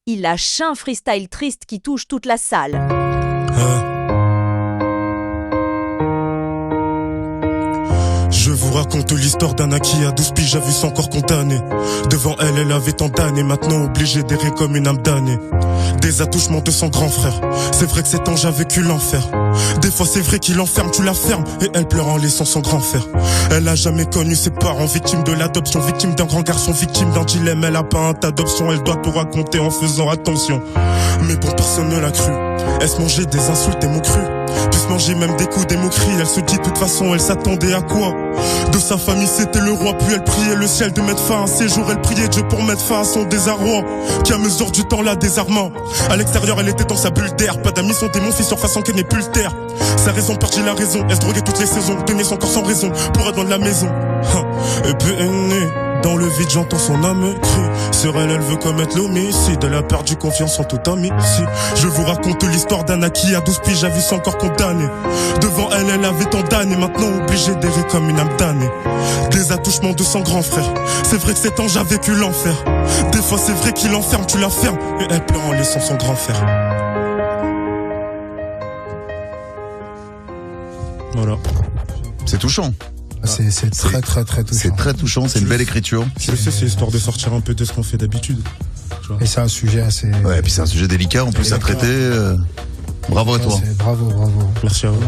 Il lâche un freestyle triste qui touche toute la salle. Je vous raconte l'histoire d'un qui à 12 piges a vu son corps condamné. Devant elle, elle avait tant d'années, maintenant obligée d'errer comme une âme damnée. Des attouchements de son grand frère, c'est vrai que cet ange a vécu l'enfer. Des fois c'est vrai qu'il enferme, tu la fermes, et elle pleure en laissant son grand frère. Elle a jamais connu ses parents, victime de l'adoption, victime d'un grand garçon, victime d'un dilemme. Elle a pas un tas d'options, elle doit tout raconter en faisant attention. Mais bon, personne ne l'a cru. Est-ce manger des insultes, des mots crus, puisse manger même des coups, des moqueries. Elle se dit de toute façon, elle s'attendait à quoi? De sa famille c'était le roi, puis elle priait le ciel de mettre fin à ses jours. Elle priait Dieu pour mettre fin à son désarroi, qui à mesure du temps la désarma. À l'extérieur elle était dans sa bulle d'air, pas d'amis, son démon fit surface en qu'elle n'est plus le terre. Sa raison perdit la raison, elle se droguait toutes les saisons, tenait son corps sans raison pour être dans de la maison. Et puis elle est née dans le vide, j'entends son âme crier. Sur elle, elle veut commettre l'homicide. Elle a perdu confiance en tout ami. Si je vous raconte l'histoire d'un qui à 12 piges a vu son corps condamné. Devant elle, elle avait tant d'années, maintenant obligée d'errer comme une âme damnée. Des attouchements de son grand frère, c'est vrai que cet ange a vécu l'enfer. Des fois c'est vrai qu'il enferme, tu la fermes, et elle pleure en laissant son grand frère. Voilà. C'est touchant. C'est très touchant. C'est très touchant, c'est une belle écriture. Je sais, c'est histoire de sortir un peu de ce qu'on fait d'habitude. Et c'est un sujet assez... Ouais, et puis c'est un sujet délicat en plus à traiter. Bravo à toi. Bravo. Merci à vous.